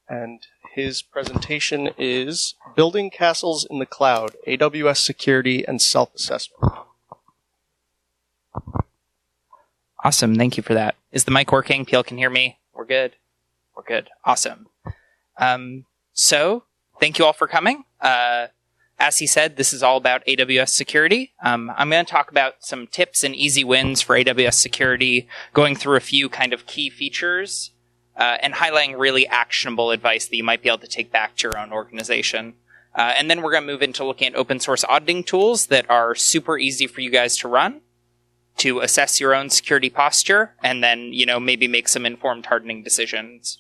and his presentation is Building Castles in the Cloud, AWS Security and Self-Assessment. Awesome. Thank you for that. Is the mic working? People can hear me? We're good? We're good. Awesome. So thank you all for coming. As he said, this is all about AWS security. I'm going to talk about some tips and easy wins for AWS security, going through a few kind of key features, and highlighting really actionable advice that you might be able to take back to your own organization. And then we're going to move into looking at open source auditing tools that are super easy for you guys to run, to assess your own security posture, and then, maybe make some informed hardening decisions.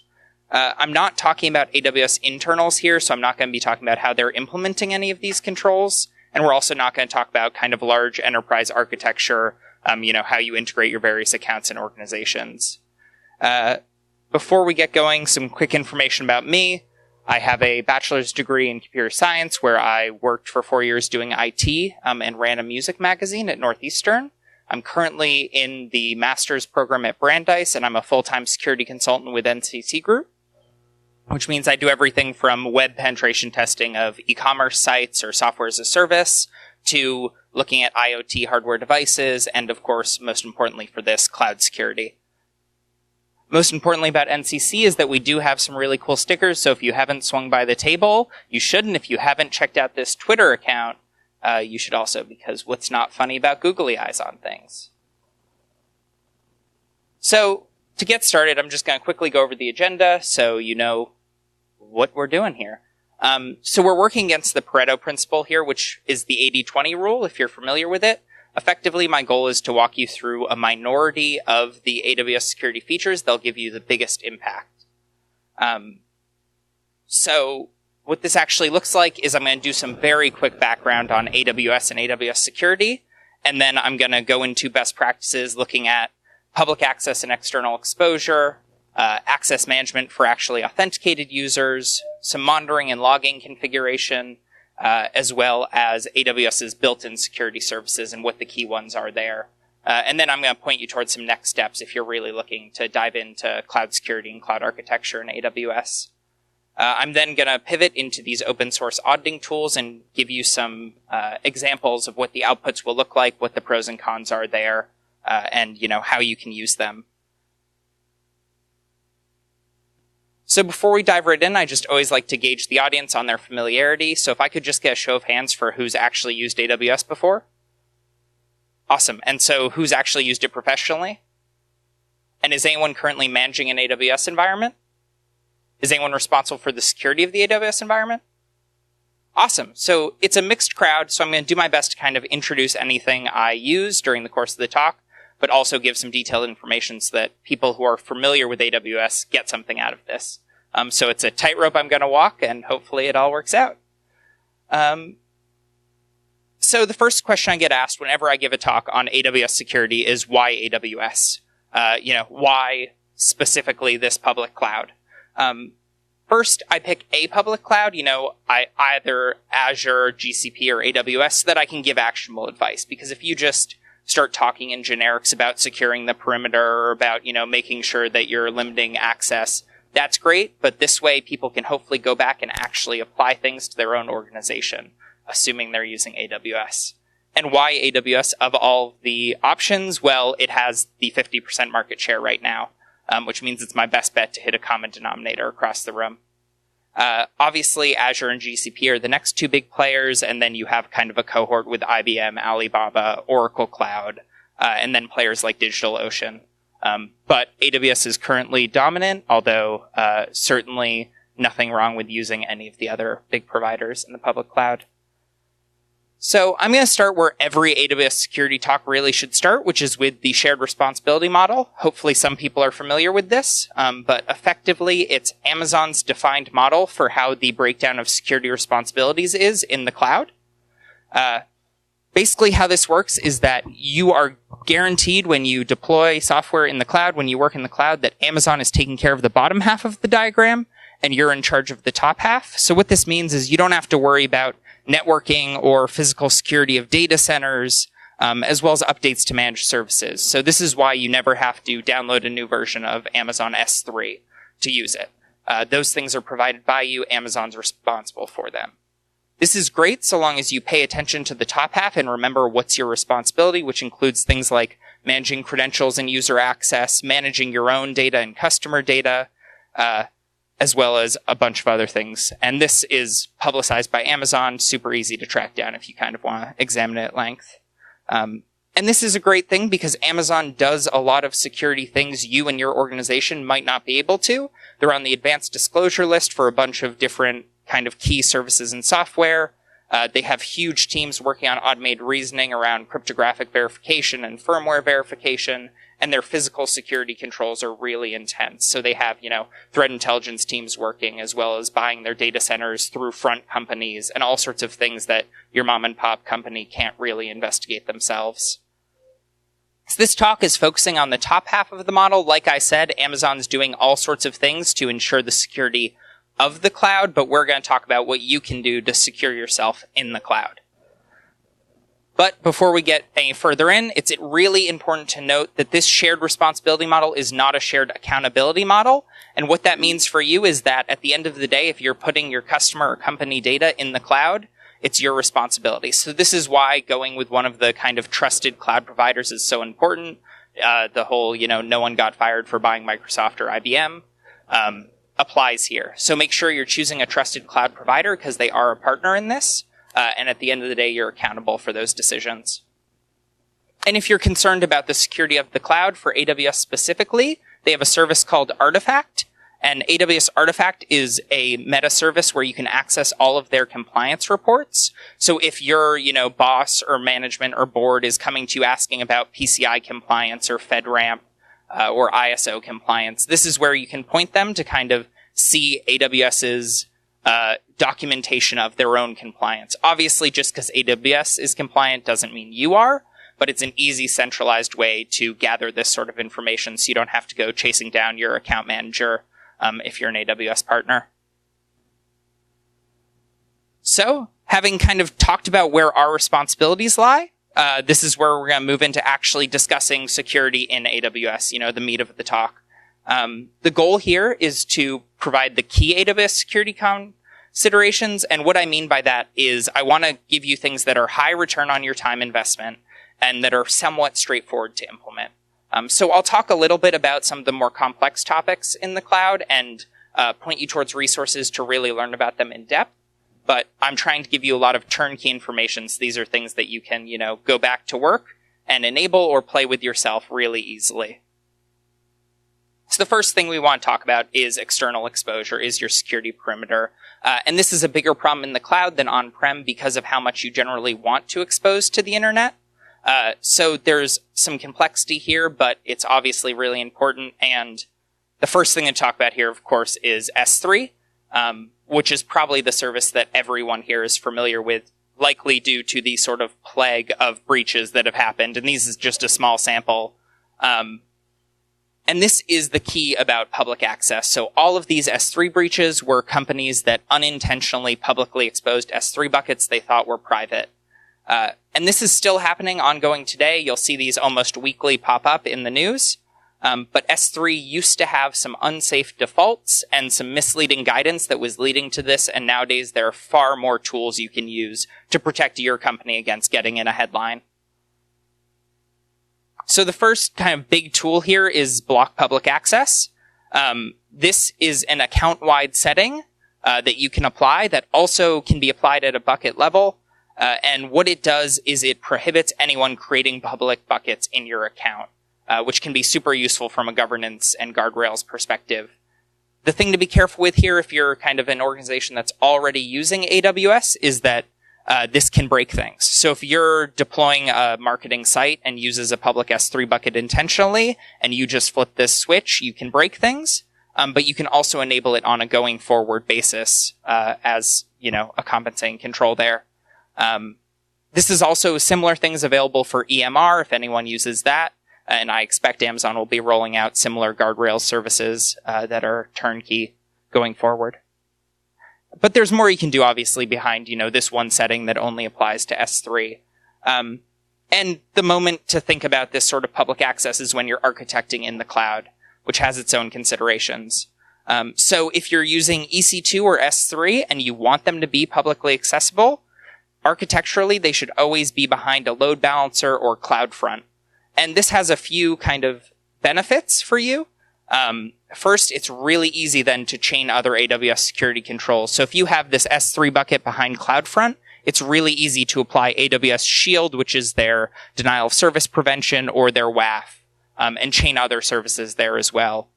I'm not talking about AWS internals here, so I'm not going to be talking about how they're implementing any of these controls. And we're also not going to talk about kind of large enterprise architecture, how you integrate your various accounts and organizations. Before we get going, some quick information about me. I have a bachelor's degree in computer science where I worked for 4 years doing IT and ran a music magazine at Northeastern. I'm currently in the master's program at Brandeis, and I'm a full-time security consultant with NCC Group, which means I do everything from web penetration testing of e-commerce sites or software as a service to looking at IoT hardware devices and, of course, most importantly for this, cloud security. Most importantly about NCC is that we do have some really cool stickers, so if you haven't swung by the table, you should, and if you haven't checked out this Twitter account, you should also, because what's not funny about googly eyes on things? So, to get started, I'm just going to quickly go over the agenda so you know what we're doing here. So we're working against the Pareto principle here, which is the 80-20 rule, if you're familiar with it. Effectively, my goal is to walk you through a minority of the AWS security features. They'll give you the biggest impact. So what this actually looks like is I'm going to do some very quick background on AWS and AWS security, and then I'm going to go into best practices looking at public access and external exposure, access management for actually authenticated users, some monitoring and logging configuration, as well as AWS's built-in security services and what the key ones are there. And then I'm going to point you towards some next steps if you're really looking to dive into cloud security and cloud architecture in AWS. I'm then going to pivot into these open source auditing tools and give you some examples of what the outputs will look like, what the pros and cons are there, and how you can use them. So before we dive right in, I just always like to gauge the audience on their familiarity. So if I could just get a show of hands for who's actually used AWS before. Awesome. And so who's actually used it professionally? And is anyone currently managing an AWS environment? Is anyone responsible for the security of the AWS environment? Awesome. So it's a mixed crowd, so I'm going to do my best to kind of introduce anything I use during the course of the talk, but also give some detailed information so that people who are familiar with AWS get something out of this. So it's a tightrope I'm going to walk, and hopefully it all works out. So the first question I get asked whenever I give a talk on AWS security is why AWS? Why specifically this public cloud? First, I pick a public cloud, either Azure, GCP, or AWS, so that I can give actionable advice. Because if you just start talking in generics about securing the perimeter or about, making sure that you're limiting access, that's great. But this way, people can hopefully go back and actually apply things to their own organization, assuming they're using AWS. And why AWS of all the options? Well, it has the 50% market share right now. Which means it's my best bet to hit a common denominator across the room. Obviously, Azure and GCP are the next two big players, and then you have kind of a cohort with IBM, Alibaba, Oracle Cloud, and then players like DigitalOcean. But AWS is currently dominant, although certainly nothing wrong with using any of the other big providers in the public cloud. So I'm going to start where every AWS security talk really should start, which is with the shared responsibility model. Hopefully some people are familiar with this, but effectively it's Amazon's defined model for how the breakdown of security responsibilities is in the cloud. Basically how this works is that you are guaranteed when you deploy software in the cloud, when you work in the cloud, that Amazon is taking care of the bottom half of the diagram and you're in charge of the top half. So what this means is you don't have to worry about networking or physical security of data centers, as well as updates to managed services. So this is why you never have to download a new version of Amazon S3 to use it. Those things are provided by you. Amazon's responsible for them. This is great so long as you pay attention to the top half and remember what's your responsibility, which includes things like managing credentials and user access, managing your own data and customer data, as well as a bunch of other things. And this is publicized by Amazon, super easy to track down if you kind of want to examine it at length. And this is a great thing because Amazon does a lot of security things you and your organization might not be able to. They're on the advanced disclosure list for a bunch of different kind of key services and software. They have huge teams working on automated reasoning around cryptographic verification and firmware verification, and their physical security controls are really intense. So they have, threat intelligence teams working, as well as buying their data centers through front companies and all sorts of things that your mom and pop company can't really investigate themselves. So this talk is focusing on the top half of the model. Like I said, Amazon's doing all sorts of things to ensure the security of the cloud, but we're going to talk about what you can do to secure yourself in the cloud. But before we get any further in, it's really important to note that this shared responsibility model is not a shared accountability model. And what that means for you is that at the end of the day, if you're putting your customer or company data in the cloud, it's your responsibility. So this is why going with one of the kind of trusted cloud providers is so important. The whole, no one got fired for buying Microsoft or IBM applies here. So make sure you're choosing a trusted cloud provider because they are a partner in this. And at the end of the day, you're accountable for those decisions. And if you're concerned about the security of the cloud for AWS specifically, they have a service called Artifact. And AWS Artifact is a meta service where you can access all of their compliance reports. So if your, boss or management or board is coming to you asking about PCI compliance or FedRAMP or ISO compliance, this is where you can point them to kind of see AWS's documentation of their own compliance. Obviously, just because AWS is compliant doesn't mean you are, but it's an easy centralized way to gather this sort of information so you don't have to go chasing down your account manager if you're an AWS partner. So, having kind of talked about where our responsibilities lie, this is where we're going to move into actually discussing security in AWS, the meat of the talk. The goal here is to provide the key AWS security considerations, and what I mean by that is I want to give you things that are high return on your time investment and that are somewhat straightforward to implement. So I'll talk a little bit about some of the more complex topics in the cloud and point you towards resources to really learn about them in depth. But I'm trying to give you a lot of turnkey information. So these are things that you can, go back to work and enable or play with yourself really easily. So the first thing we want to talk about is external exposure, is your security perimeter. And this is a bigger problem in the cloud than on-prem because of how much you generally want to expose to the internet. So there's some complexity here, but it's obviously really important. And the first thing to talk about here, of course, is S3, which is probably the service that everyone here is familiar with, likely due to the sort of plague of breaches that have happened. And these is just a small sample. And this is the key about public access. So all of these S3 breaches were companies that unintentionally publicly exposed S3 buckets they thought were private. And this is still happening ongoing today. You'll see these almost weekly pop up in the news. But S3 used to have some unsafe defaults and some misleading guidance that was leading to this. And nowadays there are far more tools you can use to protect your company against getting in a headline. So the first kind of big tool here is block public access. This is an account-wide setting that you can apply that also can be applied at a bucket level. And what it does is it prohibits anyone creating public buckets in your account, which can be super useful from a governance and guardrails perspective. The thing to be careful with here, if you're kind of an organization that's already using AWS, is that this can break things. So if you're deploying a marketing site and uses a public S3 bucket intentionally, and you just flip this switch, you can break things. But you can also enable it on a going forward basis as, a compensating control there. This is also similar things available for EMR if anyone uses that. And I expect Amazon will be rolling out similar guardrail services that are turnkey going forward. But there's more you can do, obviously, behind, this one setting that only applies to S3. And the moment to think about this sort of public access is when you're architecting in the cloud, which has its own considerations. So if you're using EC2 or S3 and you want them to be publicly accessible, architecturally, they should always be behind a load balancer or CloudFront. And this has a few kind of benefits for you. First, it's really easy then to chain other AWS security controls. So if you have this S3 bucket behind CloudFront, it's really easy to apply AWS Shield, which is their denial of service prevention, or their WAF, and chain other services there as well.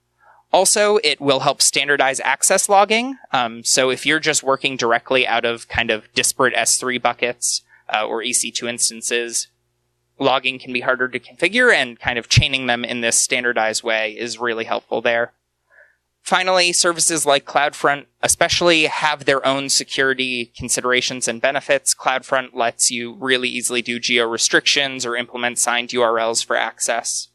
Also, it will help standardize access logging. So if you're just working directly out of kind of disparate S3 buckets or EC2 instances, logging can be harder to configure, and kind of chaining them in this standardized way is really helpful there. Finally, services like CloudFront especially have their own security considerations and benefits. CloudFront lets you really easily do geo-restrictions or implement signed URLs for access.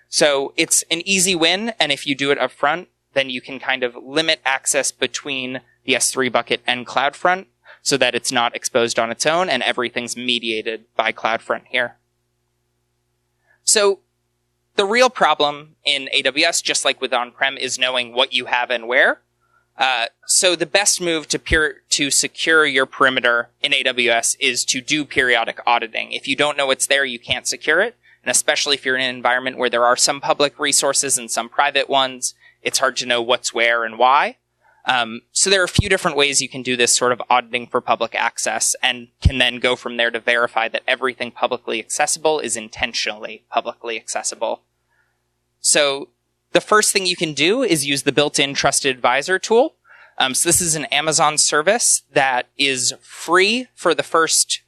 So it's an easy win, and if you do it up front, then you can kind of limit access between the S3 bucket and CloudFront so that it's not exposed on its own and everything's mediated by CloudFront here. So the real problem in AWS, just like with on-prem, is knowing what you have and where. So the best move to secure your perimeter in AWS is to do periodic auditing. If you don't know what's there, you can't secure it. And especially if you're in an environment where there are some public resources and some private ones, it's hard to know what's where and why. So there are a few different ways you can do this sort of auditing for public access, and can then go from there to verify that everything publicly accessible is intentionally publicly accessible. So the first thing you can do is use the built-in Trusted Advisor tool. So this is an Amazon service that is free for the first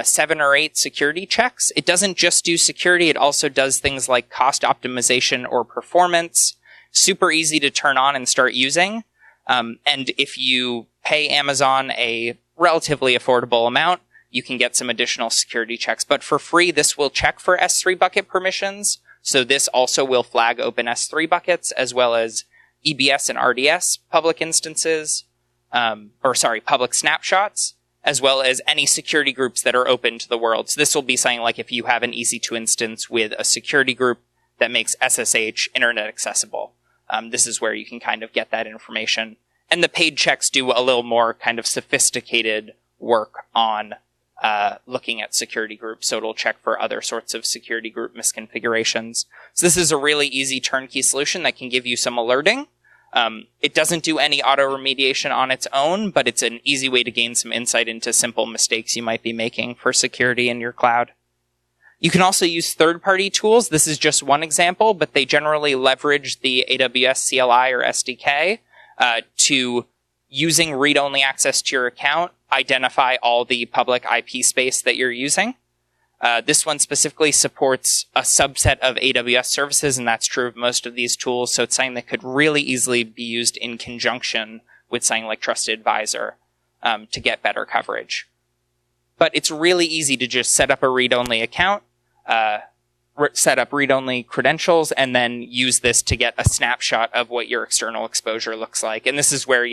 7 or 8 security checks. It doesn't just do security, it also does things like cost optimization or performance. Super easy to turn on and start using. And if you pay Amazon a relatively affordable amount, you can get some additional security checks. But for free, this will check for S3 bucket permissions. So this also will flag open S3 buckets, as well as EBS and RDS public instances, public snapshots, as well as any security groups that are open to the world. So this will be something like if you have an EC2 instance with a security group that makes SSH internet accessible. This is where you can kind of get that information. And the paid checks do a little more kind of sophisticated work on looking at security groups. So it'll check for other sorts of security group misconfigurations. So this is a really easy turnkey solution that can give you some alerting. It doesn't do any auto remediation on its own, but it's an easy way to gain some insight into simple mistakes you might be making for security in your cloud. You can also use third-party tools. This is just one example, but they generally leverage the AWS CLI or SDK to, using read-only access to your account, identify all the public IP space that you're using. This one specifically supports a subset of AWS services, and that's true of most of these tools. So it's something that could really easily be used in conjunction with something like Trusted Advisor to get better coverage. But it's really easy to just set up a read-only account, set up read-only credentials, and then use this to get a snapshot of what your external exposure looks like. And this is where,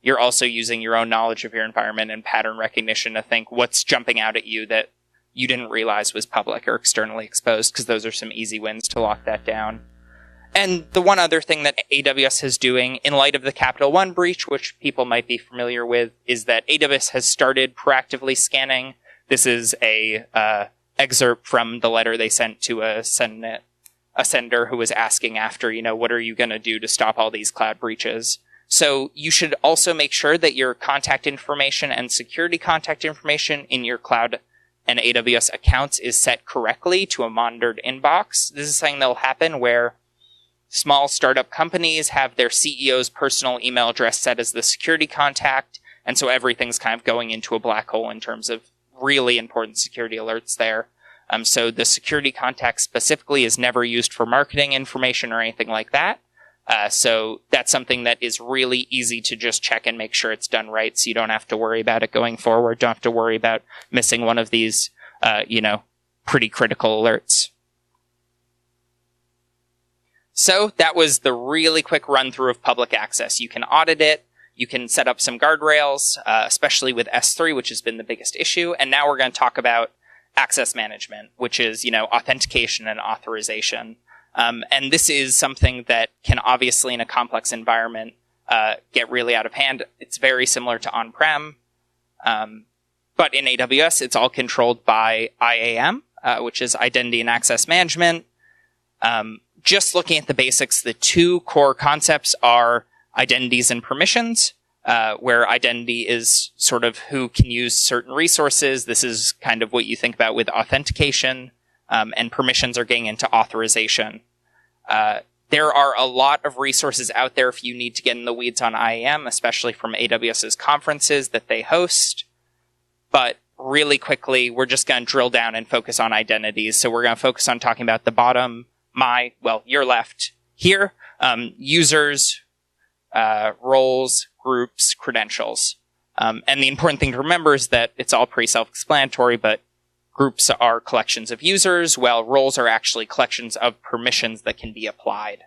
you're also using your own knowledge of your environment and pattern recognition to think what's jumping out at you that you didn't realize was public or externally exposed, because those are some easy wins to lock that down. And the one other thing that AWS is doing in light of the Capital One breach, which people might be familiar with, is that AWS has started proactively scanning. This is a excerpt from the letter they sent to a sender who was asking after, what are you going to do to stop all these cloud breaches? So you should also make sure that your contact information and security contact information in your cloud and AWS accounts is set correctly to a monitored inbox. This is something that will happen where small startup companies have their CEO's personal email address set as the security contact, and so everything's kind of going into a black hole in terms of really important security alerts there. So the security contact specifically is never used for marketing information or anything like that. So that's something that is really easy to just check and make sure it's done right, so you don't have to worry about it going forward. Don't have to worry about missing one of these, pretty critical alerts. So that was the really quick run through of public access. You can audit it. You can set up some guardrails, especially with S3, which has been the biggest issue. And now we're going to talk about access management, which is, authentication and authorization. And this is something that can obviously, in a complex environment, get really out of hand. It's very similar to on-prem. But in AWS, it's all controlled by IAM, which is Identity and Access Management. Just looking at the basics, the two core concepts are identities and permissions, where identity is sort of who can use certain resources. This is kind of what you think about with authentication, and permissions are getting into authorization. There are a lot of resources out there if you need to get in the weeds on IAM, especially from AWS's conferences that they host. But really quickly, we're just going to drill down and focus on identities. So we're going to focus on talking about the bottom, your left here, users, roles, groups, credentials. And the important thing to remember is that it's all pretty self-explanatory, but groups are collections of users, while roles are actually collections of permissions that can be applied.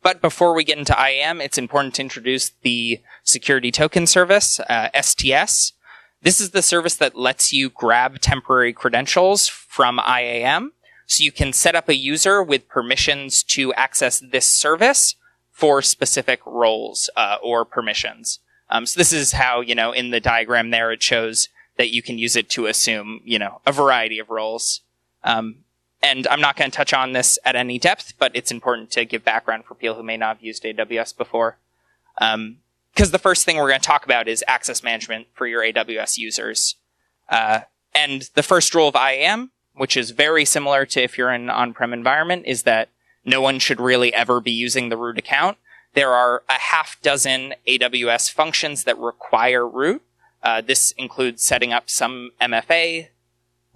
But before we get into IAM, it's important to introduce the Security Token Service, STS. This is the service that lets you grab temporary credentials from IAM. So you can set up a user with permissions to access this service for specific roles or permissions. So this is how, in the diagram there, it shows that you can use it to assume, a variety of roles. And I'm not going to touch on this at any depth, but it's important to give background for people who may not have used AWS before. Because the first thing we're going to talk about is access management for your AWS users. And the first rule of IAM, which is very similar to if you're in an on-prem environment, is that no one should really ever be using the root account. There are a half dozen AWS functions that require root. This includes setting up some MFA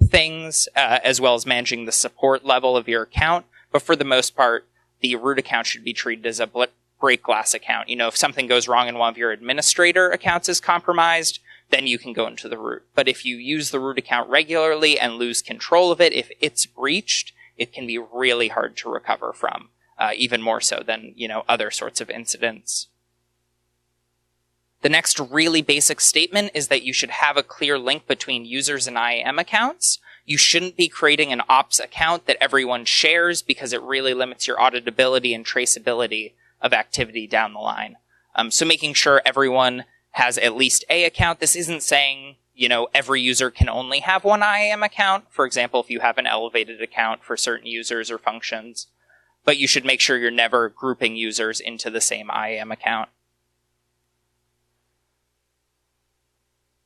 things, as well as managing the support level of your account. But for the most part, the root account should be treated as a break glass account. If something goes wrong and one of your administrator accounts is compromised, then you can go into the root. But if you use the root account regularly and lose control of it, if it's breached, it can be really hard to recover from, even more so than, other sorts of incidents. The next really basic statement is that you should have a clear link between users and IAM accounts. You shouldn't be creating an ops account that everyone shares because it really limits your auditability and traceability of activity down the line. So making sure everyone has at least a account. This isn't saying, every user can only have one IAM account. For example, if you have an elevated account for certain users or functions. But you should make sure you're never grouping users into the same IAM account.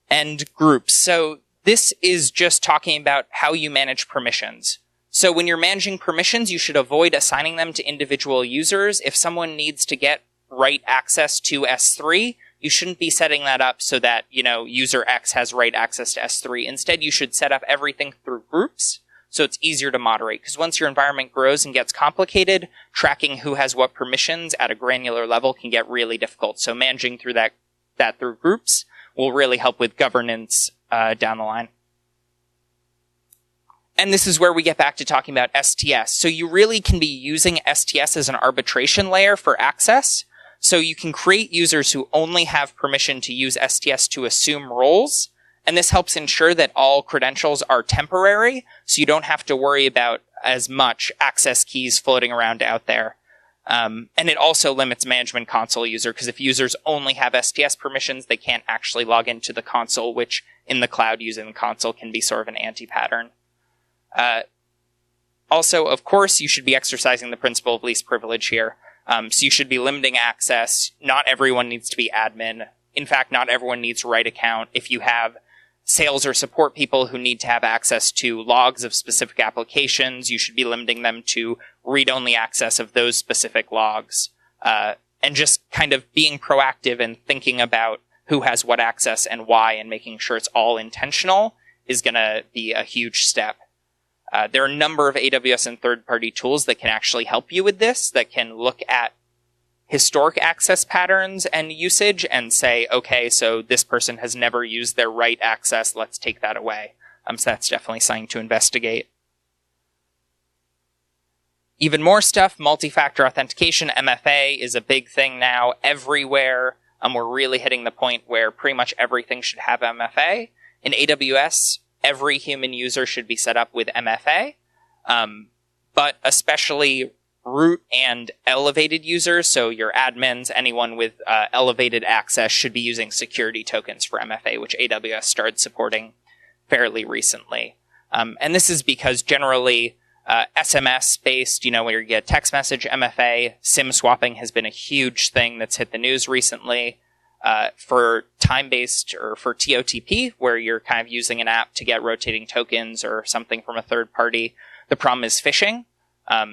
And groups. So this is just talking about how you manage permissions. So when you're managing permissions, you should avoid assigning them to individual users. If someone needs to get write access to S3, you shouldn't be setting that up so that, user X has write access to S3. Instead, you should set up everything through groups so it's easier to moderate. Because once your environment grows and gets complicated, tracking who has what permissions at a granular level can get really difficult. So managing through that through groups will really help with governance down the line. And this is where we get back to talking about STS. So you really can be using STS as an arbitration layer for access. So you can create users who only have permission to use STS to assume roles. And this helps ensure that all credentials are temporary, so you don't have to worry about as much access keys floating around out there. And it also limits management console user, because if users only have STS permissions, they can't actually log into the console, which in the cloud using the console can be sort of an anti-pattern. Also, of course, you should be exercising the principle of least privilege here. So you should be limiting access. Not everyone needs to be admin. In fact, not everyone needs to write account. If you have sales or support people who need to have access to logs of specific applications, you should be limiting them to read-only access of those specific logs. And just kind of being proactive and thinking about who has what access and why and making sure it's all intentional is going to be a huge step. There are a number of AWS and third-party tools that can actually help you with this, that can look at historic access patterns and usage and say, okay, so this person has never used their write access, let's take that away. So that's definitely something to investigate. Even more stuff, multi-factor authentication, MFA is a big thing now everywhere. We're really hitting the point where pretty much everything should have MFA. In AWS, every human user should be set up with MFA. But especially root and elevated users, so your admins, anyone with elevated access, should be using security tokens for MFA, which AWS started supporting fairly recently. And this is because generally SMS-based, where you get text message MFA, SIM swapping has been a huge thing that's hit the news recently. For time-based or for TOTP, where you're kind of using an app to get rotating tokens or something from a third party, the problem is phishing.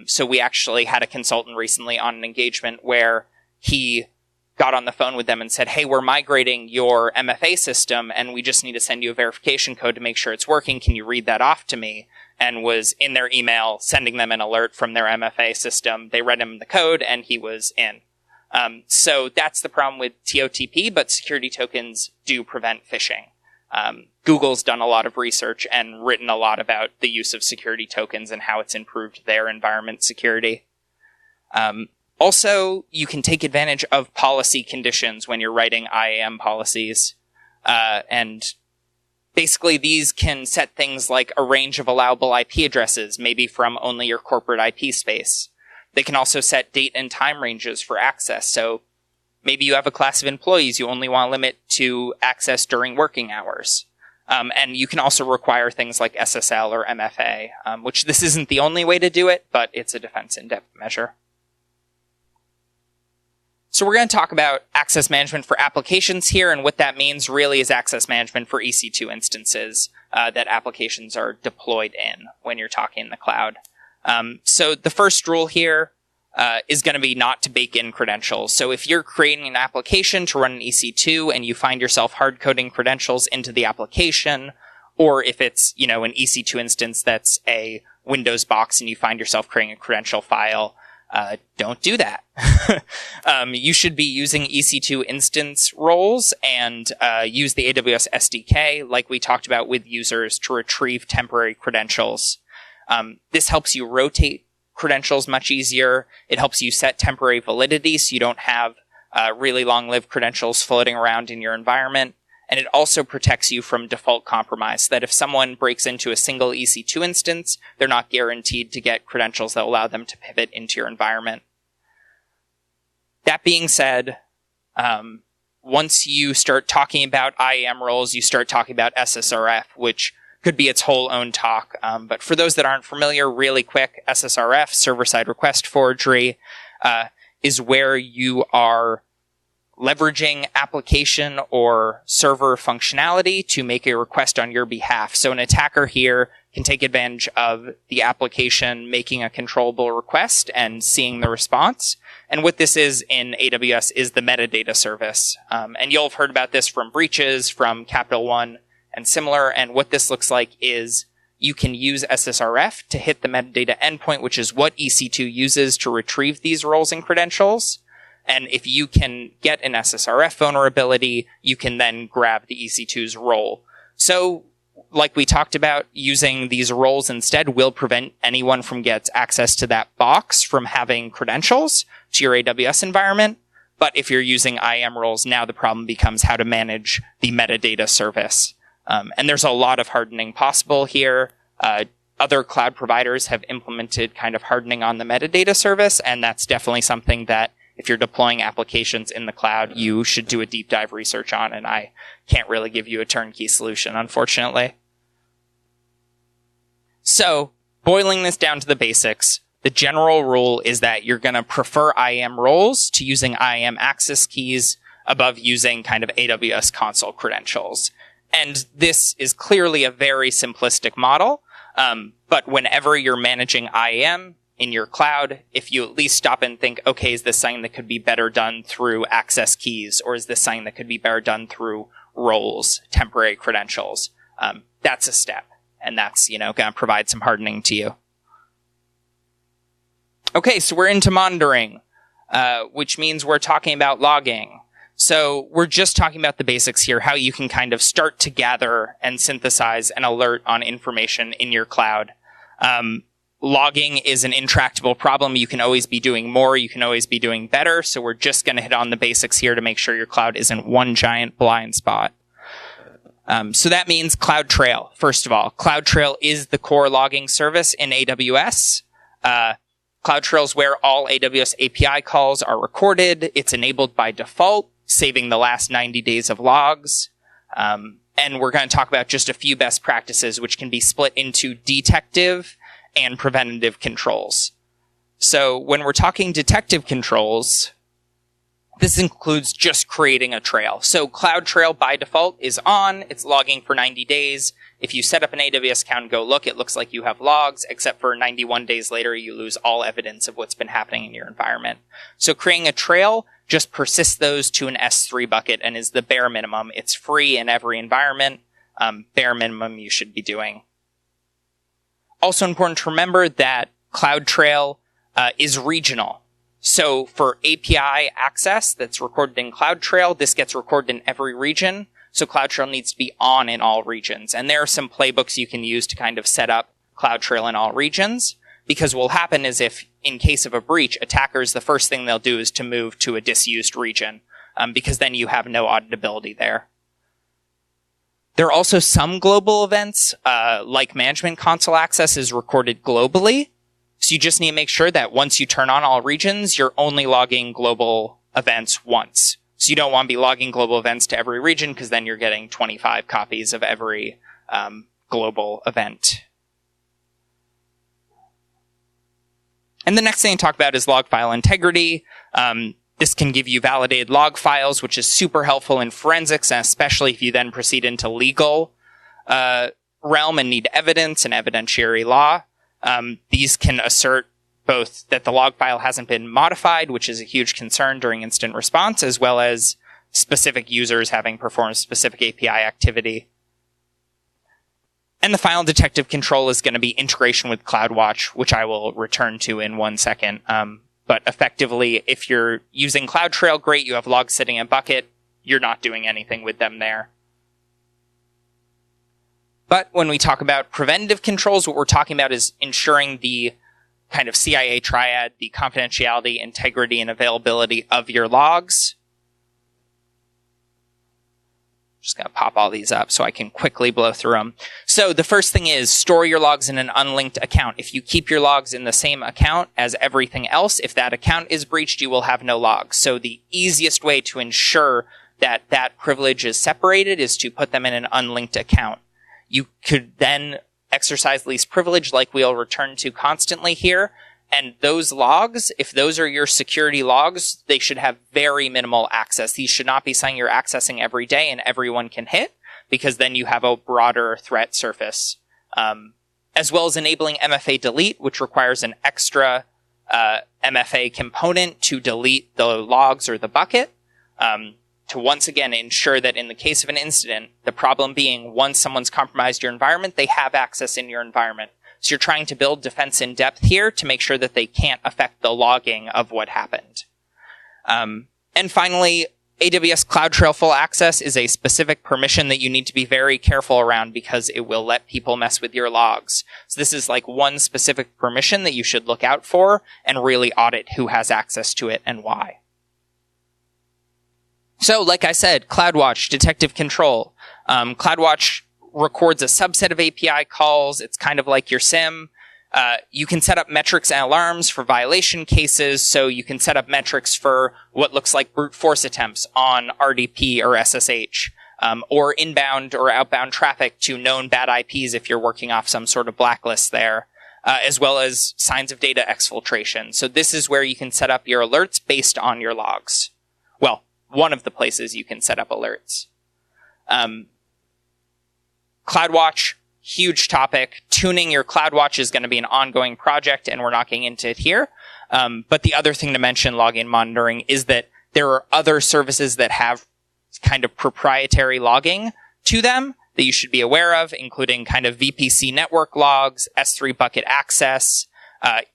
So we actually had a consultant recently on an engagement where he got on the phone with them and said, hey, we're migrating your MFA system and we just need to send you a verification code to make sure it's working. Can you read that off to me? And was in their email sending them an alert from their MFA system. They read him the code and he was in. So that's the problem with TOTP, but security tokens do prevent phishing. Google's done a lot of research and written a lot about the use of security tokens and how it's improved their environment security. Also, you can take advantage of policy conditions when you're writing IAM policies. And basically these can set things like a range of allowable IP addresses, maybe from only your corporate IP space. They can also set date and time ranges for access. So maybe you have a class of employees you only want to limit to access during working hours. And you can also require things like SSL or MFA, which this isn't the only way to do it, but it's a defense in-depth measure. So we're going to talk about access management for applications here, and what that means really is access management for EC2 instances that applications are deployed in when you're talking in the cloud. So the first rule here is going to be not to bake in credentials. So if you're creating an application to run an EC2 and you find yourself hard coding credentials into the application, or if it's, an EC2 instance that's a Windows box and you find yourself creating a credential file, don't do that. You should be using EC2 instance roles and use the AWS SDK, like we talked about with users, to retrieve temporary credentials. This helps you rotate credentials much easier. It helps you set temporary validity so you don't have really long-lived credentials floating around in your environment. And it also protects you from default compromise, so that if someone breaks into a single EC2 instance, they're not guaranteed to get credentials that allow them to pivot into your environment. That being said, once you start talking about IAM roles, you start talking about SSRF, which could be its whole own talk. But for those that aren't familiar, really quick, SSRF, server-side request forgery, is where you are leveraging application or server functionality to make a request on your behalf. So an attacker here can take advantage of the application making a controllable request and seeing the response. And what this is in AWS is the metadata service. And you'll have heard about this from breaches, from Capital One and similar. And what this looks like is you can use SSRF to hit the metadata endpoint, which is what EC2 uses to retrieve these roles and credentials. And if you can get an SSRF vulnerability, you can then grab the EC2's role. So, like we talked about, using these roles instead will prevent anyone from getting access to that box from having credentials to your AWS environment. But if you're using IAM roles, now the problem becomes how to manage the metadata service. And there's a lot of hardening possible here. Other cloud providers have implemented kind of hardening on the metadata service, and that's definitely something that if you're deploying applications in the cloud, you should do a deep dive research on, and I can't really give you a turnkey solution, unfortunately. So, boiling this down to the basics, the general rule is that you're going to prefer IAM roles to using IAM access keys above using kind of AWS console credentials. And this is clearly a very simplistic model, but whenever you're managing IAM in your cloud, if you at least stop and think, okay, is this something that could be better done through access keys, or is this something that could be better done through roles, temporary credentials? That's a step, and that's, going to provide some hardening to you. Okay, so we're into monitoring, which means we're talking about logging. So we're just talking about the basics here, how you can kind of start to gather and synthesize an alert on information in your cloud. Logging is an intractable problem. You can always be doing more. You can always be doing better. So we're just going to hit on the basics here to make sure your cloud isn't one giant blind spot. So that means CloudTrail. First of all, CloudTrail is the core logging service in AWS. CloudTrail is where all AWS API calls are recorded. It's enabled by default, saving the last 90 days of logs. And we're going to talk about just a few best practices, which can be split into detective and preventative controls. So when we're talking detective controls, this includes just creating a trail. So CloudTrail by default is on. It's logging for 90 days. If you set up an AWS account and go look, it looks like you have logs, except for 91 days later, you lose all evidence of what's been happening in your environment. So creating a trail just persists those to an S3 bucket and is the bare minimum. It's free in every environment. Bare minimum you should be doing. Also important to remember that CloudTrail is regional. So for API access that's recorded in CloudTrail, this gets recorded in every region. So CloudTrail needs to be on in all regions. And there are some playbooks you can use to kind of set up CloudTrail in all regions. Because what will happen is if, in case of a breach, attackers, the first thing they'll do is to move to a disused region, because then you have no auditability there. There are also some global events, like management console access is recorded globally. So you just need to make sure that once you turn on all regions, you're only logging global events once. So you don't want to be logging global events to every region, because then you're getting 25 copies of every global event. And the next thing to talk about is log file integrity. This can give you validated log files, which is super helpful in forensics, and especially if you then proceed into legal realm and need evidence and evidentiary law. These can assert both that the log file hasn't been modified, which is a huge concern during incident response, as well as specific users having performed specific API activity. And the final detective control is going to be integration with CloudWatch, which I will return to in 1 second. But effectively, if you're using CloudTrail, great, you have logs sitting in a bucket. You're not doing anything with them there. But when we talk about preventative controls, what we're talking about is ensuring the kind of CIA triad, the confidentiality, integrity, and availability of your logs. Just going to pop all these up so I can quickly blow through them. So the first thing is store your logs in an unlinked account. If you keep your logs in the same account as everything else, if that account is breached, you will have no logs. So the easiest way to ensure that that privilege is separated is to put them in an unlinked account. You could then exercise least privilege, like we'll return to constantly here. And those logs, if those are your security logs, they should have very minimal access. These should not be something you're accessing every day and everyone can hit, because then you have a broader threat surface. As well as enabling MFA delete, which requires an extra MFA component to delete the logs or the bucket, to once again ensure that in the case of an incident, the problem being once someone's compromised your environment, they have access in your environment. So you're trying to build defense in depth here to make sure that they can't affect the logging of what happened. And finally, AWS CloudTrail Full Access is a specific permission that you need to be very careful around, because it will let people mess with your logs. So this is like one specific permission that you should look out for and really audit who has access to it and why. So like I said, CloudWatch, detective control. CloudWatch records a subset of API calls. It's kind of like your SIM. You can set up metrics and alarms for violation cases. So you can set up metrics for what looks like brute force attempts on RDP or SSH, or inbound or outbound traffic to known bad IPs if you're working off some sort of blacklist there, as well as signs of data exfiltration. So this is where you can set up your alerts based on your logs. Well, one of the places you can set up alerts. CloudWatch, huge topic. Tuning your CloudWatch is going to be an ongoing project, and we're not getting into it here. But the other thing to mention, login monitoring, is that there are other services that have kind of proprietary logging to them that you should be aware of, including kind of VPC network logs, S3 bucket access,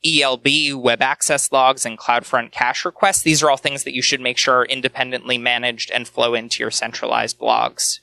ELB web access logs, and CloudFront cache requests. These are all things that you should make sure are independently managed and flow into your centralized logs.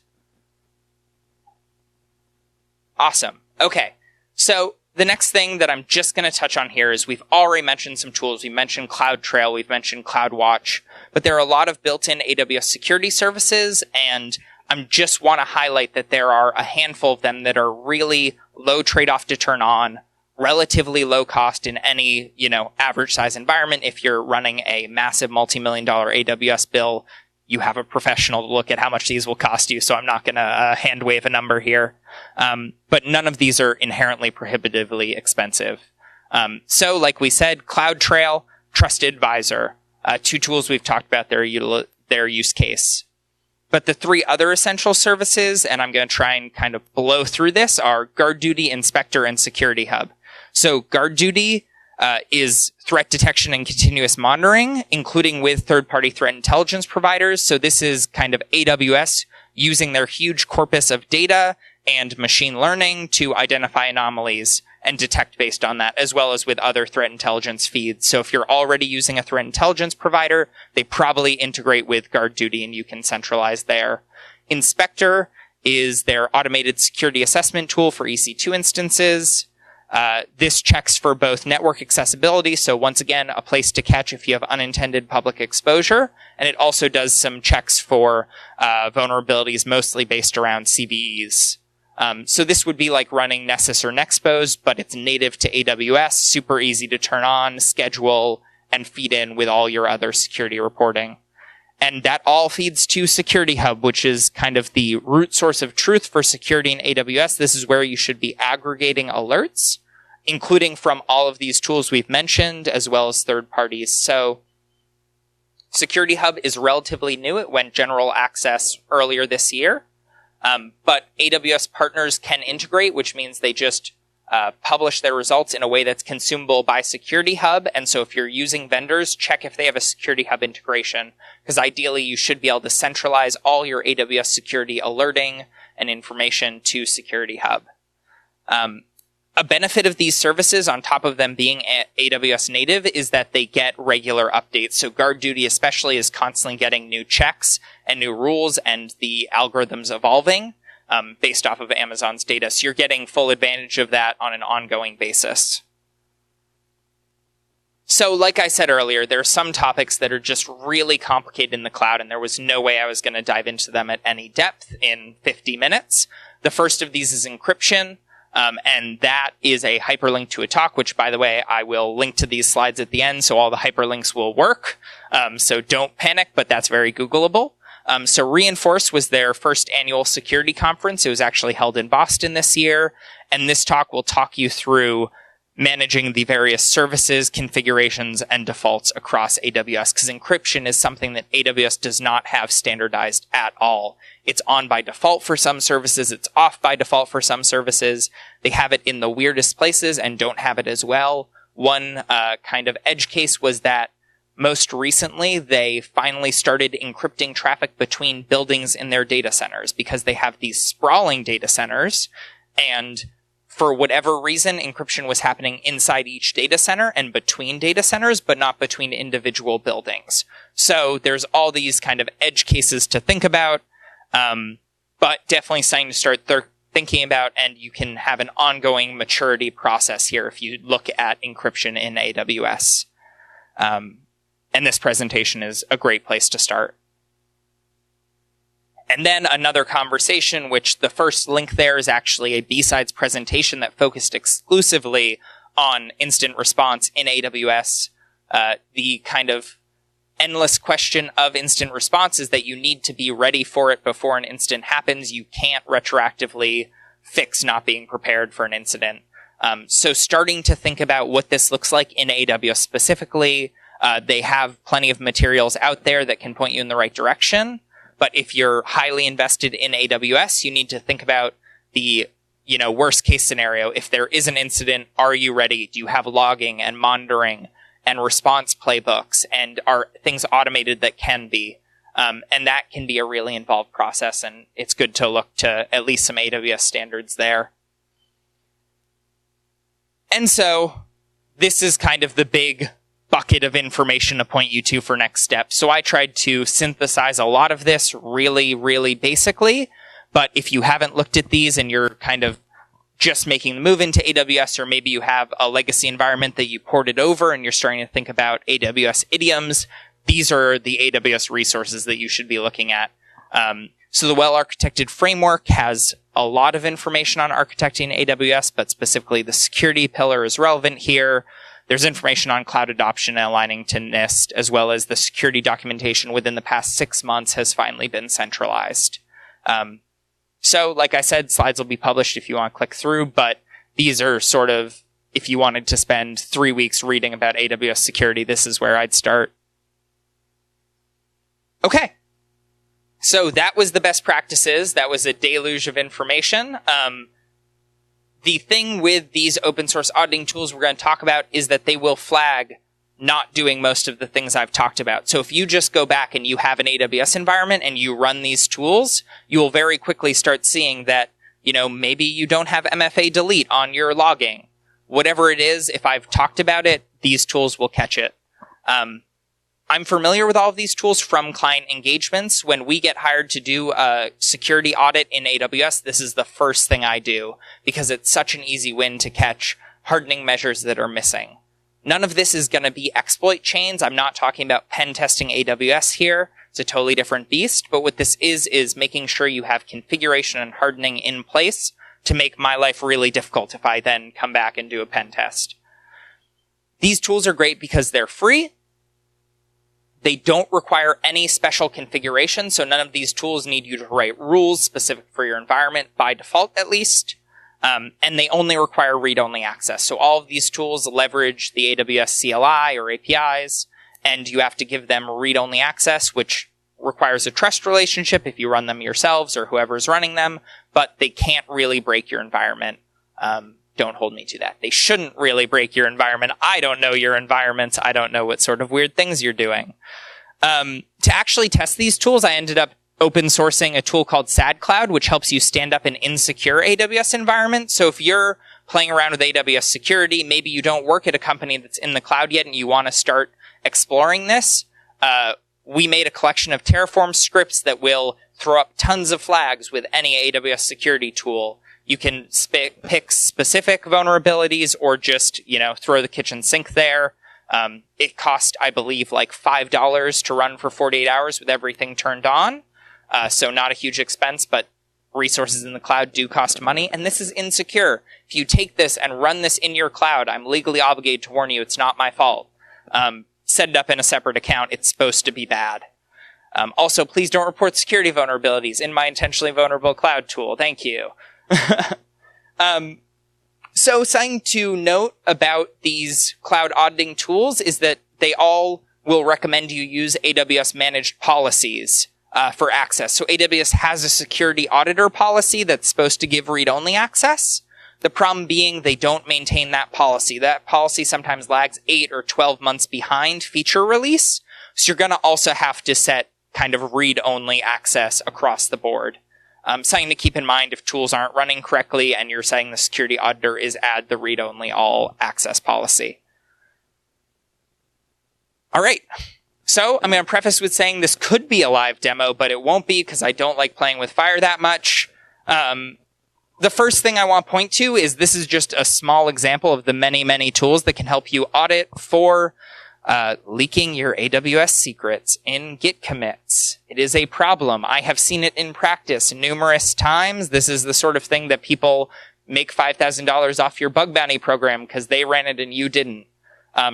Awesome. Okay. So the next thing that I'm just going to touch on here is we've already mentioned some tools. We mentioned CloudTrail. We've mentioned CloudWatch. But there are a lot of built-in AWS security services, and I just want to highlight that there are a handful of them that are really low trade-off to turn on, relatively low cost in any, average size environment. If you're running a massive multi-million-dollar AWS bill, you have a professional to look at how much these will cost you. So I'm not going to hand wave a number here. But none of these are inherently prohibitively expensive. So like we said, CloudTrail, Trusted Advisor, 2 tools we've talked about their use case. But the 3 other essential services, and I'm going to try and kind of blow through this, are GuardDuty, Inspector, and Security Hub. So GuardDuty is threat detection and continuous monitoring, including with third-party threat intelligence providers. So this is kind of AWS using their huge corpus of data and machine learning to identify anomalies and detect based on that, as well as with other threat intelligence feeds. So if you're already using a threat intelligence provider, they probably integrate with GuardDuty and you can centralize there. Inspector is their automated security assessment tool for EC2 instances. This checks for both network accessibility, so once again, a place to catch if you have unintended public exposure, and it also does some checks for vulnerabilities mostly based around CVEs. So this would be like running Nessus or Nexpose, but it's native to AWS, super easy to turn on, schedule, and feed in with all your other security reporting. And that all feeds to Security Hub, which is kind of the root source of truth for security in AWS. This is where you should be aggregating alerts, including from all of these tools we've mentioned, as well as third parties. So Security Hub is relatively new. It went general access earlier this year. But AWS partners can integrate, which means they just publish their results in a way that's consumable by Security Hub. And so if you're using vendors, check if they have a Security Hub integration, because ideally you should be able to centralize all your AWS security alerting and information to Security Hub. A benefit of these services, on top of them being AWS native, is that they get regular updates. So GuardDuty especially is constantly getting new checks and new rules and the algorithms evolving based off of Amazon's data. So you're getting full advantage of that on an ongoing basis. So like I said earlier, there are some topics that are just really complicated in the cloud, and there was no way I was going to dive into them at any depth in 50 minutes. The first of these is encryption. And that is a hyperlink to a talk, which, by the way, I will link to these slides at the end, so all the hyperlinks will work. So don't panic, but that's very Googleable. So Reinforce was their first annual security conference. It was actually held in Boston this year. And this talk will talk you through managing the various services, configurations, and defaults across AWS, because encryption is something that AWS does not have standardized at all. It's on by default for some services. It's off by default for some services. They have it in the weirdest places and don't have it as well. One kind of edge case was that most recently they finally started encrypting traffic between buildings in their data centers, because they have these sprawling data centers, and for whatever reason, encryption was happening inside each data center and between data centers, but not between individual buildings. So there's all these kind of edge cases to think about, but definitely something to start thinking about, and you can have an ongoing maturity process here if you look at encryption in AWS. And this presentation is a great place to start. And then another conversation, which the first link there is actually a BSides presentation that focused exclusively on instant response in AWS. The kind of endless question of instant response is that you need to be ready for it before an incident happens. You can't retroactively fix not being prepared for an incident. So starting to think about what this looks like in AWS specifically, they have plenty of materials out there that can point you in the right direction. But if you're highly invested in AWS, you need to think about the, worst case scenario. If there is an incident, are you ready? Do you have logging and monitoring and response playbooks? And are things automated that can be? And that can be a really involved process, and it's good to look to at least some AWS standards there. And so this is kind of the big bucket of information to point you to for next steps. So I tried to synthesize a lot of this really, really basically. But if you haven't looked at these and you're kind of just making the move into AWS, or maybe you have a legacy environment that you ported over and you're starting to think about AWS idioms, these are the AWS resources that you should be looking at. So the well-architected framework has a lot of information on architecting AWS, but specifically the security pillar is relevant here. There's information on cloud adoption and aligning to NIST, as well as the security documentation within the past 6 months has finally been centralized. So, like I said, slides will be published if you want to click through, but these are sort of, if you wanted to spend 3 weeks reading about AWS security, this is where I'd start. Okay. So that was the best practices. That was a deluge of information. The thing with these open source auditing tools we're going to talk about is that they will flag not doing most of the things I've talked about. So if you just go back and you have an AWS environment and you run these tools, you will very quickly start seeing that, maybe you don't have MFA delete on your logging. Whatever it is, if I've talked about it, these tools will catch it. I'm familiar with all of these tools from client engagements. When we get hired to do a security audit in AWS, this is the first thing I do because it's such an easy win to catch hardening measures that are missing. None of this is going to be exploit chains. I'm not talking about pen testing AWS here. It's a totally different beast. But what this is making sure you have configuration and hardening in place to make my life really difficult if I then come back and do a pen test. These tools are great because they're free. They don't require any special configuration, so none of these tools need you to write rules specific for your environment, by default at least. And they only require read-only access. So all of these tools leverage the AWS CLI or APIs, and you have to give them read-only access, which requires a trust relationship if you run them yourselves or whoever's running them, but they can't really break your environment. Don't hold me to that. They shouldn't really break your environment. I don't know your environment. I don't know what sort of weird things you're doing. To actually test these tools, I ended up open sourcing a tool called SadCloud, which helps you stand up an insecure AWS environment. So if you're playing around with AWS security, maybe you don't work at a company that's in the cloud yet and you want to start exploring this, we made a collection of Terraform scripts that will throw up tons of flags with any AWS security tool. You can pick specific vulnerabilities or just, throw the kitchen sink there. It cost, I believe, like $5 to run for 48 hours with everything turned on. So not a huge expense, but resources in the cloud do cost money. And this is insecure. If you take this and run this in your cloud, I'm legally obligated to warn you it's not my fault. Set it up in a separate account. It's supposed to be bad. Also, please don't report security vulnerabilities in my intentionally vulnerable cloud tool. Thank you. So something to note about these cloud auditing tools is that they all will recommend you use AWS managed policies for access. So AWS has a security auditor policy that's supposed to give read-only access. The problem being they don't maintain that policy. That policy sometimes lags 8 or 12 months behind feature release. So you're going to also have to set kind of read-only access across the board. Something to keep in mind if tools aren't running correctly and you're saying the security auditor is add the read-only all access policy. All right. So I'm going to preface with saying this could be a live demo, but it won't be because I don't like playing with fire that much. The first thing I want to point to is this is just a small example of the many, many tools that can help you audit for leaking your AWS secrets in Git commits. It is a problem. I have seen it in practice numerous times. This is the sort of thing that people make $5,000 off your bug bounty program because they ran it and you didn't.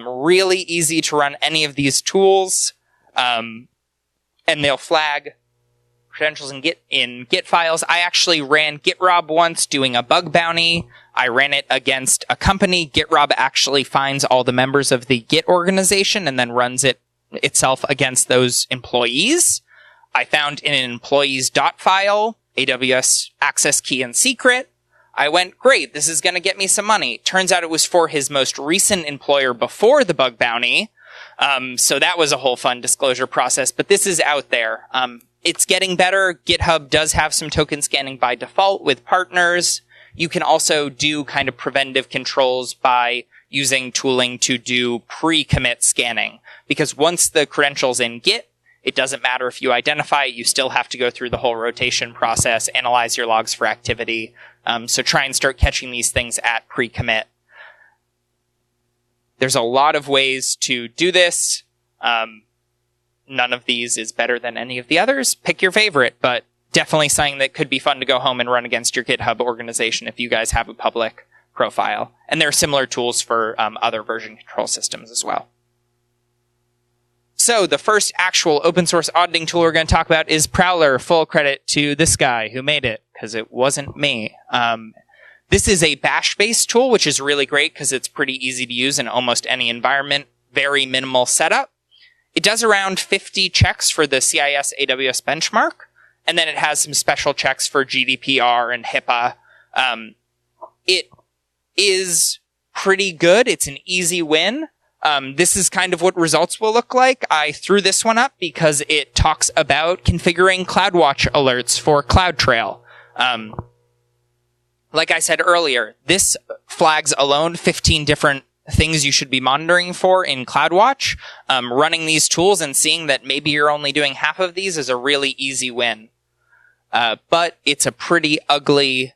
Really easy to run any of these tools, and they'll flag credentials in Git files. I actually ran GitRob once doing a bug bounty. I ran it against a company. GitRob actually finds all the members of the Git organization and then runs it itself against those employees. I found in an employees dot file, AWS access key and secret. I went, great, this is going to get me some money. Turns out it was for his most recent employer before the bug bounty. So that was a whole fun disclosure process, but this is out there. It's getting better. GitHub does have some token scanning by default with partners. You can also do kind of preventative controls by using tooling to do pre-commit scanning. Because once the credential's in Git, it doesn't matter if you identify it, you still have to go through the whole rotation process, analyze your logs for activity. So try and start catching these things at pre-commit. There's a lot of ways to do this. none of these is better than any of the others. Pick your favorite, but definitely something that could be fun to go home and run against your GitHub organization if you guys have a public profile. And there are similar tools for other version control systems as well. So the first actual open source auditing tool we're going to talk about is Prowler. Full credit to this guy who made it, because it wasn't me. This is a bash-based tool, which is really great because it's pretty easy to use in almost any environment. Very minimal setup. It does around 50 checks for the CIS AWS benchmark, and then it has some special checks for GDPR and HIPAA. It is pretty good. It's an easy win. This is kind of what results will look like. I threw this one up because it talks about configuring CloudWatch alerts for CloudTrail. Like I said earlier, this flags alone 15 different things you should be monitoring for in CloudWatch. Running these tools and seeing that maybe you're only doing half of these is a really easy win. But it's a pretty ugly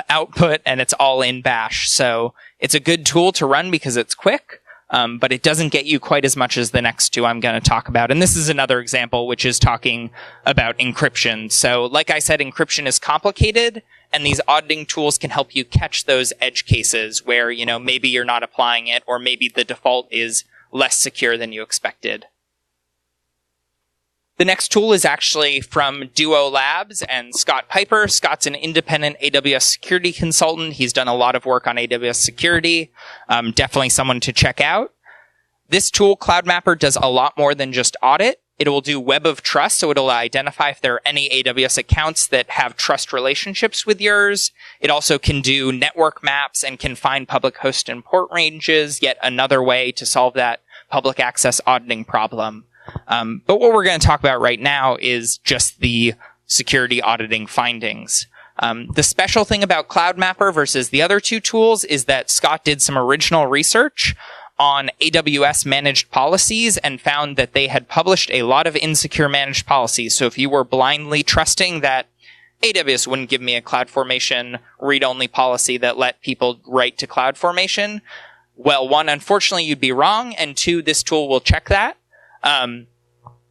output, and it's all in bash. So it's a good tool to run because it's quick, but it doesn't get you quite as much as the next two I'm going to talk about. And this is another example, which is talking about encryption. So like I said, encryption is complicated, and these auditing tools can help you catch those edge cases where, you know, maybe you're not applying it, or maybe the default is less secure than you expected. The next tool is actually from Duo Labs and Scott Piper. Scott's an independent AWS security consultant. He's done a lot of work on AWS security. Definitely someone to check out. This tool, CloudMapper, does a lot more than just audit. It will do web of trust, so it'll identify if there are any AWS accounts that have trust relationships with yours. It also can do network maps and can find public host and port ranges, yet another way to solve that public access auditing problem. But what we're going to talk about right now is just the security auditing findings. The special thing about CloudMapper versus the other two tools is that Scott did some original research on AWS managed policies and found that they had published a lot of insecure managed policies. So if you were blindly trusting that AWS wouldn't give me a CloudFormation read-only policy that let people write to CloudFormation, well, one, unfortunately, you'd be wrong, and two, this tool will check that.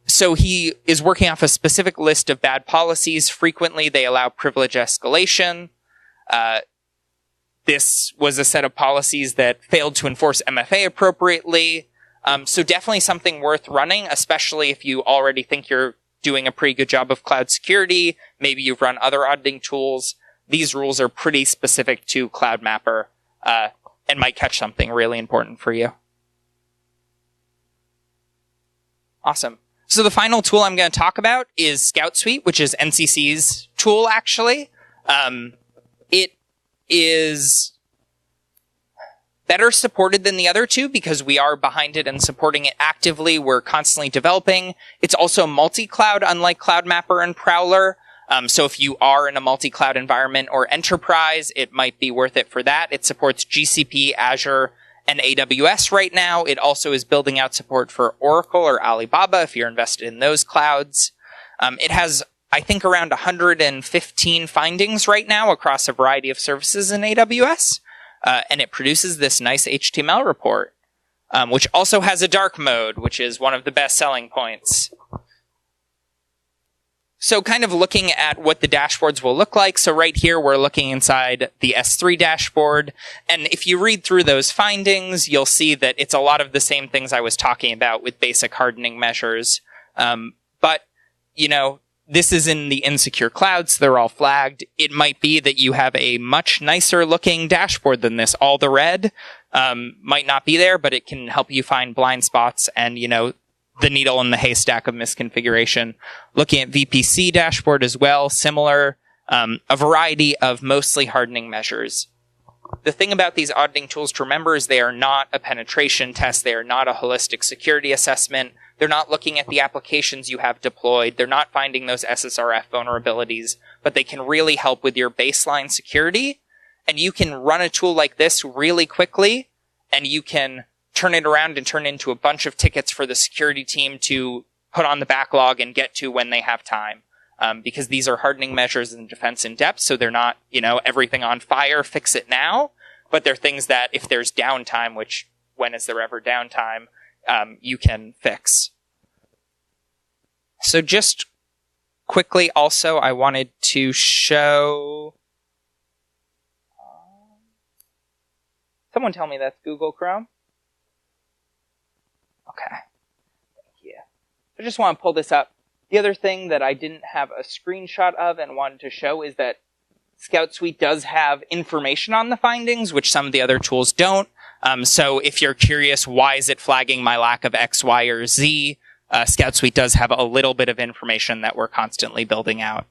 So he is working off a specific list of bad policies. Frequently, they allow privilege escalation. This was a set of policies that failed to enforce MFA appropriately. So definitely something worth running, especially if you already think you're doing a pretty good job of cloud security. Maybe you've run other auditing tools. These rules are pretty specific to CloudMapper, and might catch something really important for you. Awesome. So the final tool I'm going to talk about is ScoutSuite, which is NCC's tool, actually. It is better supported than the other two because we are behind it and supporting it actively. We're constantly developing. It's also multi-cloud, unlike CloudMapper and Prowler. So if you are in a multi-cloud environment or enterprise, it might be worth it for that. It supports GCP, Azure, and AWS right now. It also is building out support for Oracle or Alibaba if you're invested in those clouds. It has, I think, around 115 findings right now across a variety of services in AWS. And it produces this nice HTML report, which also has a dark mode, which is one of the best selling points. So kind of looking at what the dashboards will look like. So right here, we're looking inside the S3 dashboard. And if you read through those findings, you'll see that it's a lot of the same things I was talking about with basic hardening measures. But, you know, this is in the insecure clouds. They're all flagged. It might be that you have a much nicer looking dashboard than this. All the red might not be there, but it can help you find blind spots and, you know, the needle in the haystack of misconfiguration. Looking at VPC dashboard as well, similar, a variety of mostly hardening measures. The thing about these auditing tools to remember is they are not a penetration test. They are not a holistic security assessment. They're not looking at the applications you have deployed. They're not finding those SSRF vulnerabilities, but they can really help with your baseline security. And you can run a tool like this really quickly, and you can turn it around and turn into a bunch of tickets for the security team to put on the backlog and get to when they have time. Because these are hardening measures in defense in depth, so they're not, you know, everything on fire, fix it now. But they're things that if there's downtime, which when is there ever downtime, you can fix. So just quickly, also, I wanted to show... Someone tell me that's Google Chrome. Okay. Thank you. I just want to pull this up. The other thing that I didn't have a screenshot of and wanted to show is that ScoutSuite does have information on the findings, which some of the other tools don't. So if you're curious, why is it flagging my lack of X, Y, or Z? ScoutSuite does have a little bit of information that we're constantly building out.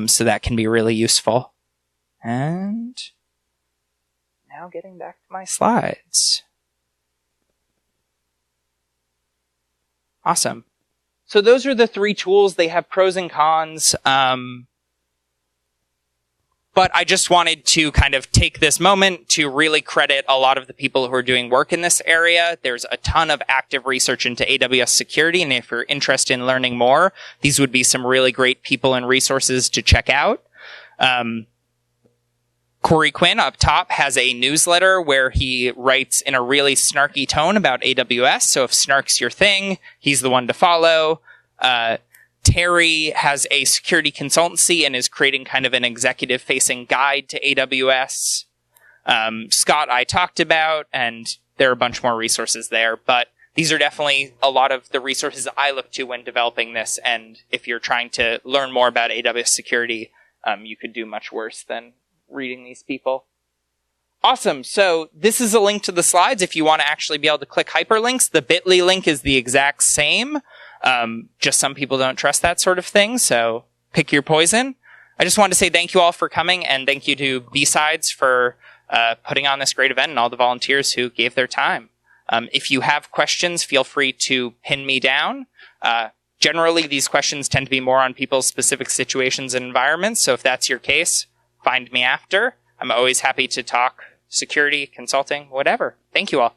So that can be really useful. And now getting back to my slides. Awesome. So those are the 3 tools. They have pros and cons. But I just wanted to kind of take this moment to really credit a lot of the people who are doing work in this area. There's a ton of active research into AWS security, and if you're interested in learning more, these would be some really great people and resources to check out. Corey Quinn up top has a newsletter where he writes in a really snarky tone about AWS, so if snark's your thing, he's the one to follow. Terry has a security consultancy and is creating kind of an executive-facing guide to AWS. Scott I talked about, and there are a bunch more resources there, but these are definitely a lot of the resources I look to when developing this, and if you're trying to learn more about AWS security, you could do much worse than reading these people. Awesome. So this is a link to the slides if you want to actually be able to click hyperlinks. The bit.ly link is the exact same. Just some people don't trust that sort of thing, so pick your poison. I just wanted to say thank you all for coming, and thank you to BSides for putting on this great event and all the volunteers who gave their time. If you have questions, feel free to pin me down. Generally, these questions tend to be more on people's specific situations and environments, so if that's your case, find me after. I'm always happy to talk security, consulting, whatever. Thank you all.